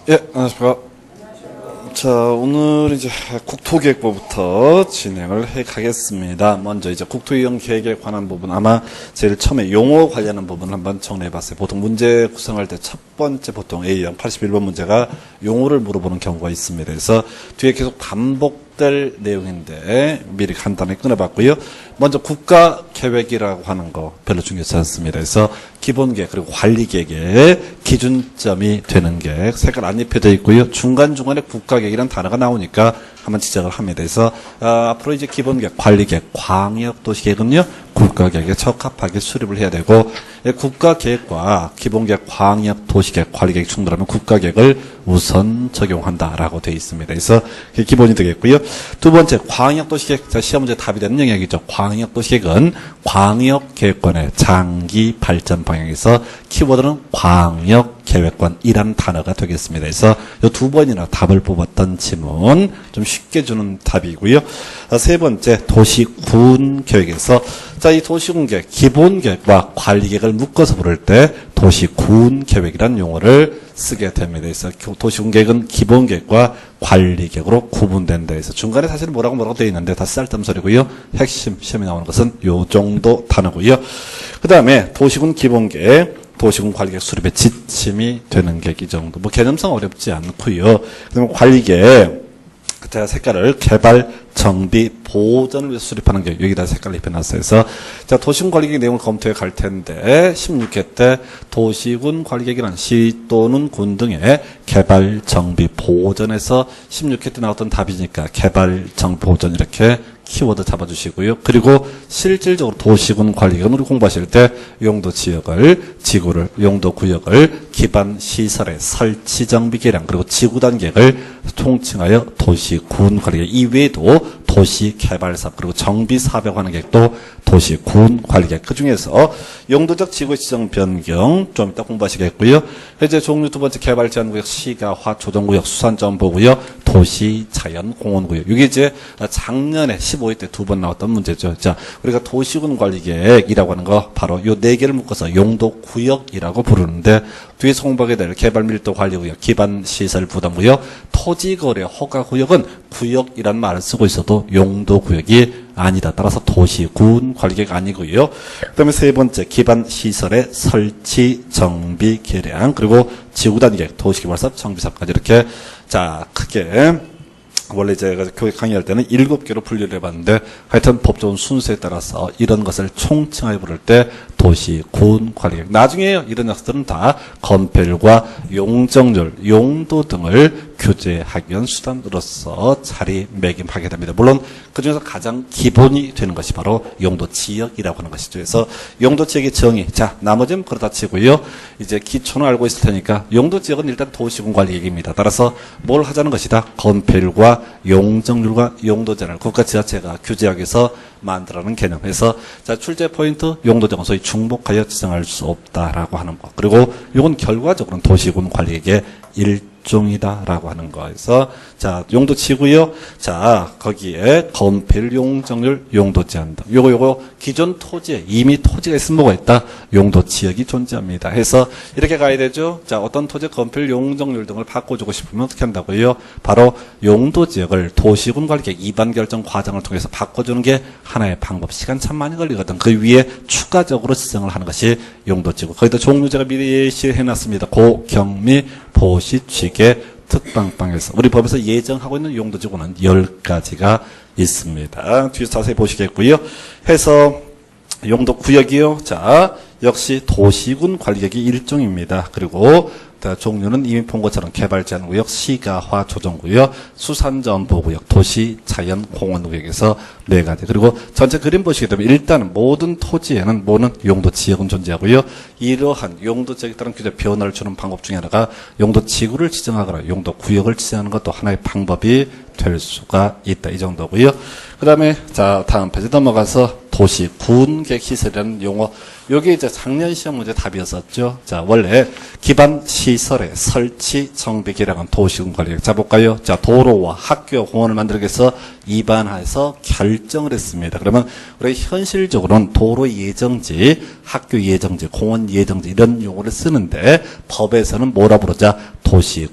예, 안녕하십니까. 자, 오늘 이제 국토계획부부터 진행을 해 가겠습니다. 먼저 이제 국토이용 계획에 관한 부분, 아마 제일 처음에 용어 관련한 부분을 한번 정리해 봤어요. 보통 문제 구성할 때 첫 번째 보통 A형 81번 문제가 용어를 물어보는 경우가 있습니다. 그래서 뒤에 계속 반복될 내용인데 미리 간단하게 끊어봤고요. 먼저 국가계획이라고 하는 거 별로 중요하지 않습니다. 그래서 기본계획 그리고 관리계획의 기준점이 되는 계획 색깔 안 입혀져 있고요. 중간중간에 국가계획이라는 단어가 나오니까 한번 지적을 합니다. 그래서 앞으로 이제 기본계획, 관리계획, 광역도시계획은요 국가계획에 적합하게 수립을 해야 되고, 국가계획과 기본계획, 광역도시계획, 관리계획 충돌하면 국가계획을 우선 적용한다라고 되어 있습니다. 그래서 그게 기본이 되겠고요. 두 번째, 광역도시계획. 자, 시험 문제 답이 되는 영역이죠. 광역도시계획은 광역계획권의 장기 발전 방향에서 키워드는 광역계획권이라는 단어가 되겠습니다. 그래서 이 두 번이나 답을 뽑았던 지문 좀 쉽게 주는 답이고요. 세 번째, 도시군계획에서 자, 이 도시군계획, 기본계획과 관리계획을 묶어서 부를 때 도시군계획이라는 용어를 쓰게 됩니다. 그래서 도시군계획은 기본계획과 관리계획으로 구분된다 해서 중간에 사실은 뭐라고 되어 있는데 다 쓸데없는 소리고요. 핵심 시험에 나오는 것은 요 정도 단어고요. 그 다음에 도시군 기본계획, 도시군 관리계획 수립의 지침이 되는 계획 이 정도. 뭐 개념상 어렵지 않고요. 그다음에 관리계획, 제가 색깔을 개발, 정비, 보전을 위해서 수립하는 게 여기다 색깔을 입혀놨어요. 그래서 자, 도시군 관리계획 내용을 검토해 갈 텐데 16회 때 도시군 관리계획이란 시 또는 군 등의 개발, 정비, 보전에서 16회 때 나왔던 답이니까 개발, 정비, 보전 이렇게 키워드 잡아주시고요. 그리고 실질적으로 도시군 관리계획은 우리 공부하실 때 용도 지역을, 지구를, 용도 구역을 기반 시설의 설치 정비 계량 그리고 지구 단계를 통칭하여 도시군 관리계획 이외에도 도시 개발 사업 그리고 정비 사업에 관한 계획도 도시군 관리계획. 그 중에서 용도적 지구 지정 변경 좀 이따 공부하시겠고요. 이제 종류 두 번째 개발 제한구역, 시가화 조정구역, 수산점보구역, 도시 자연 공원구역. 이게 이제 작년에 15회 때 두 번 나왔던 문제죠. 자, 우리가 도시군 관리계획이라고 하는 거 바로 요 네 개를 묶어서 용도구역이라고 부르는데 뒤에서 공부하게 될 개발 밀도 관리구역, 기반 시설 부담구역, 토지거래 허가구역은 구역이라는 말을 쓰고 있어도 용도구역이 아니다. 따라서 도시군 관리계획 아니고요. 그다음에 세 번째, 기반 시설의 설치, 정비, 계량 그리고 지구 단계, 도시개발사업, 정비사업까지 이렇게 자 크게. 원래 제가 교육 강의할 때는 7개로 분류를 해봤는데 하여튼 법조원 순서에 따라서 이런 것을 총칭하여 부를 때 도시, 군, 관리계획. 나중에 이런 녀석들은 다 건폐율과 용적률, 용도 등을 규제하기 위한 수단으로서 자리매김하게 됩니다. 물론 그중에서 가장 기본이 되는 것이 바로 용도 지역이라고 하는 것이죠. 그래서 용도 지역의 정의. 자, 나머지는 그렇다 치고요. 이제 기초는 알고 있을 테니까 용도 지역은 일단 도시군 관리계획입니다. 따라서 뭘 하자는 것이다. 건폐율과 용적률과 용도제를 국가 지자체가 규제하기 위해서 만들어낸 개념에서 자, 출제 포인트 용도정은 소위 중복하여 지정할 수 없다라고 하는 것. 그리고 이건 결과적으로는 도시군 관리계획의 일종이다라고 하는 거에서 자, 용도 치고요. 자, 거기에 건폐율, 용적률, 용도 제한다. 요거 기존 토지에 이미 토지가 있으면 뭐가 있다? 용도 지역이 존재합니다. 해서 이렇게 가야 되죠. 자, 어떤 토지의 건폐율, 용적률 등을 바꿔주고 싶으면 어떻게 한다고요? 바로 용도 지역을 도시군 관리계획 이반 결정 과정을 통해서 바꿔주는 게 하나의 방법. 시간 참 많이 걸리거든. 그 위에 추가적으로 지정을 하는 것이 용도지구. 거기다 종류제가 미리 예시해놨습니다. 고, 경, 미, 보시, 취계, 특방방에서 우리 법에서 예정하고 있는 용도지구는 10가지가 있습니다. 뒤에서 자세히 보시겠고요. 해서 용도구역이요. 자, 역시 도시군 관리계획이 일종입니다. 그리고 종류는 이미 본 것처럼 개발 제한구역, 시가화 조정구역, 수산점보구역, 도시 자연 공원구역에서 4가지. 그리고 전체 그림 보시게 되면 일단 모든 토지에는 모든 용도 지역은 존재하고요. 이러한 용도 지역에 따른 규제 변화를 주는 방법 중에 하나가 용도 지구를 지정하거나 용도 구역을 지정하는 것도 하나의 방법이 될 수가 있다. 이 정도고요. 그 다음에 자, 다음 페이지 넘어가서 도시 군계획 시설이라는 용어. 요게 이제 작년 시험 문제 답이었었죠. 자, 원래 기반 시설의 설치, 정비, 계량은 도시군 관리계획. 자, 볼까요? 자, 도로와 학교, 공원을 만들기 위해서 입안해서 결정을 했습니다. 그러면 우리 현실적으로는 도로 예정지, 학교 예정지, 공원 예정지 이런 용어를 쓰는데 법에서는 뭐라 부르자? 도시